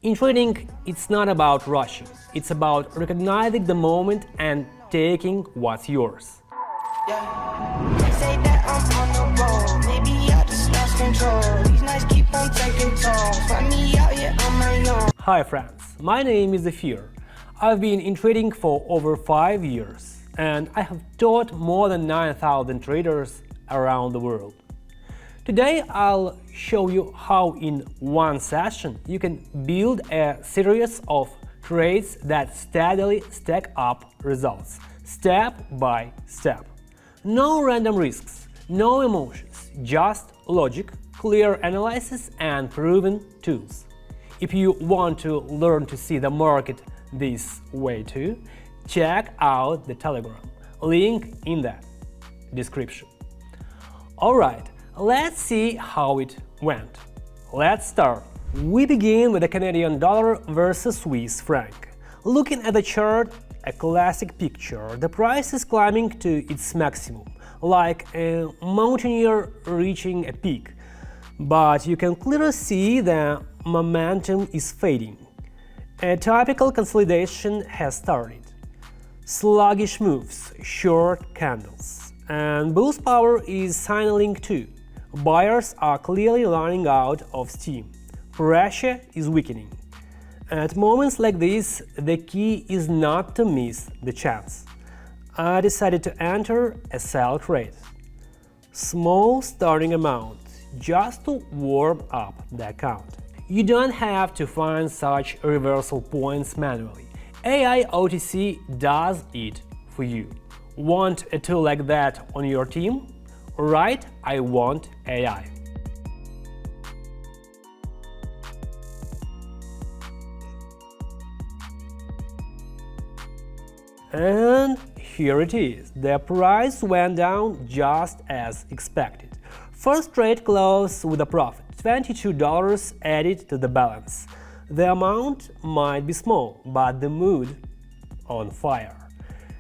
In trading, it's not about rushing, it's about recognizing the moment and taking what's yours. They say that I'm on the road, maybe I just lost control. These nights keep on taking toll, find me out here on my own. Hi friends, my name is Zafir. I've been in trading for over 5 years and I have taught more than 9,000 traders around the world. Today I'll show you how in one session you can build a series of trades that steadily stack up results, step by step. No random risks, no emotions, just logic, clear analysis and proven tools. If you want to learn to see the market this way too, check out the Telegram, link in the description. Alright, let's see how it went. Let's start. We begin with the Canadian dollar versus Swiss franc. Looking at the chart, a classic picture, the price is climbing to its maximum, like a mountaineer reaching a peak. But you can clearly see the momentum is fading. A typical consolidation has started. Sluggish moves, short candles, and bullish power is signaling too. Buyers are clearly running out of steam. Pressure is weakening. At moments like this, the key is not to miss the chance. I decided to enter a sell trade. Small starting amount, just to warm up the account. You don't have to find such reversal points manually. AI OTC does it for you. Want a tool like that on your team? Right, I want AI. And here it is. The price went down just as expected. First trade closed with a profit, $22 added to the balance. The amount might be small, but the mood on fire.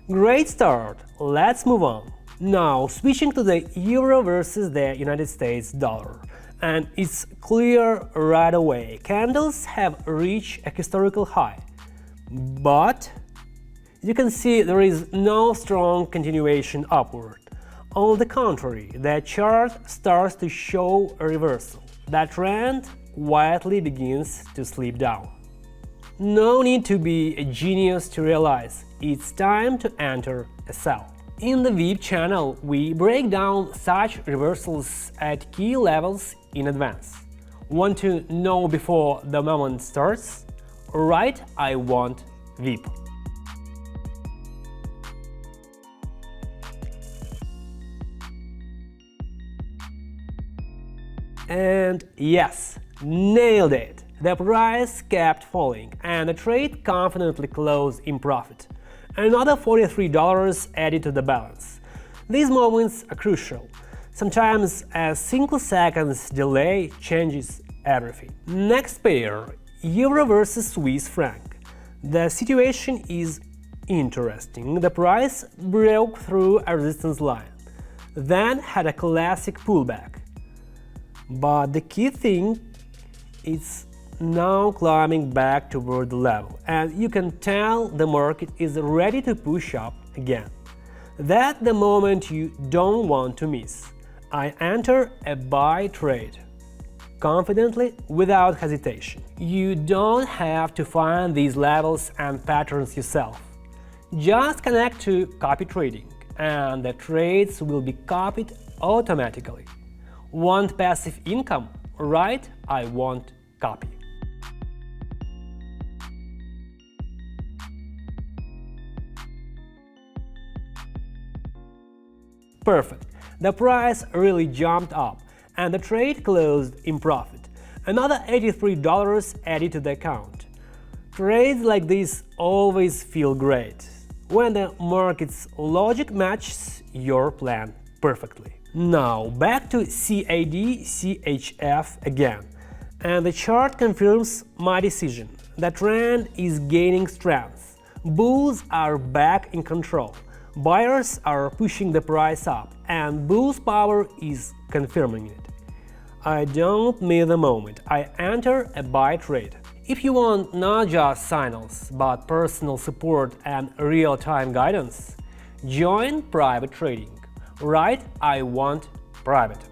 Great start, let's move on. Now switching to the euro versus the United States dollar. And it's clear right away, candles have reached a historical high. But you can see there is no strong continuation upward. On the contrary, the chart starts to show a reversal. That trend quietly begins to slip down. No need to be a genius to realize it's time to enter a sell. In the VIP channel, we break down such reversals at key levels in advance. Want to know before the moment starts? Right, I want VIP. And yes, nailed it! The price kept falling and the trade confidently closed in profit. Another $43 added to the balance. These moments are crucial. Sometimes a single second's delay changes everything. Next pair, euro versus Swiss franc. The situation is interesting. The price broke through a resistance line, then had a classic pullback. But the key thing is now climbing back toward the level, and you can tell the market is ready to push up again. That's the moment you don't want to miss. I enter a buy trade, confidently, without hesitation. You don't have to find these levels and patterns yourself. Just connect to copy trading, and the trades will be copied automatically. Want passive income? Right, I want copy. Perfect. The price really jumped up and the trade closed in profit. Another $83 added to the account. Trades like this always feel great when the market's logic matches your plan perfectly. Now back to CAD CHF again, and the chart confirms my decision. The trend is gaining strength. Bulls are back in control. Buyers are pushing the price up, and bullish power is confirming it. I don't miss the moment. I enter a buy trade. If you want not just signals, but personal support and real-time guidance, join Private Trading. Write "I want private."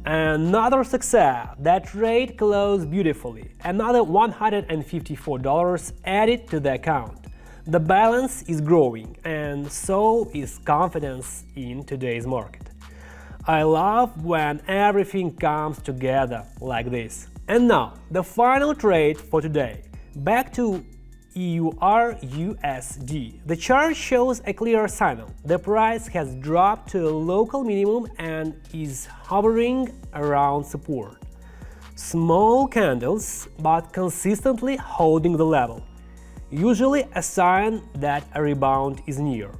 Another success. That trade closed beautifully. Another $154 added to the account. The balance is growing, and so is confidence in today's market. I love when everything comes together like this. And now, the final trade for today. Back to EUR/USD. The chart shows a clear signal. The price has dropped to a local minimum and is hovering around support. Small candles, but consistently holding the level. Usually a sign that a rebound is near.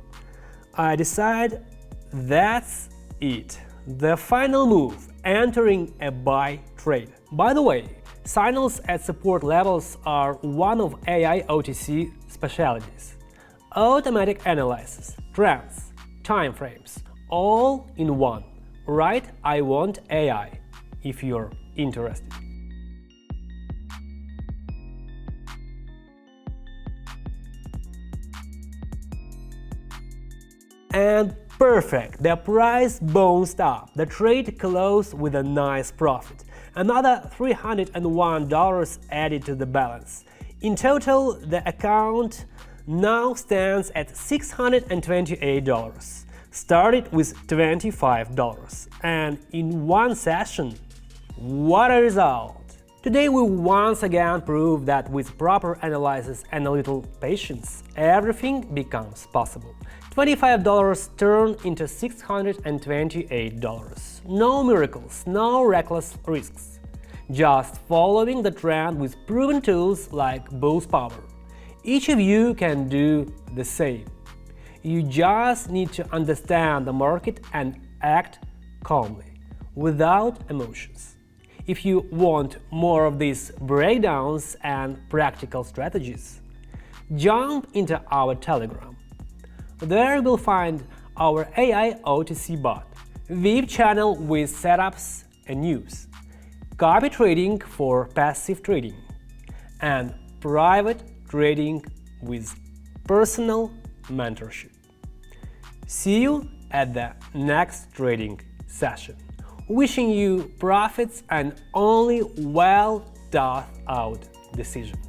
I decide that's it. The final move, entering a buy trade. By the way, signals at support levels are one of AI OTC specialties. Automatic analysis, trends, timeframes, all in one. Write "I want AI" if you're interested. And perfect! The price bounced up. The trade closed with a nice profit. Another $301 added to the balance. In total, the account now stands at $628. Started with $25. And in one session, what a result! Today we once again prove that with proper analysis and a little patience, everything becomes possible. $25 turned into $628. No miracles, no reckless risks. Just following the trend with proven tools like Boost Power. Each of you can do the same. You just need to understand the market and act calmly, without emotions. If you want more of these breakdowns and practical strategies, jump into our Telegram. There you will find our AI OTC bot, VIP channel with setups and news, copy trading for passive trading, and private trading with personal mentorship. See you at the next trading session. Wishing you profits and only well thought out decisions.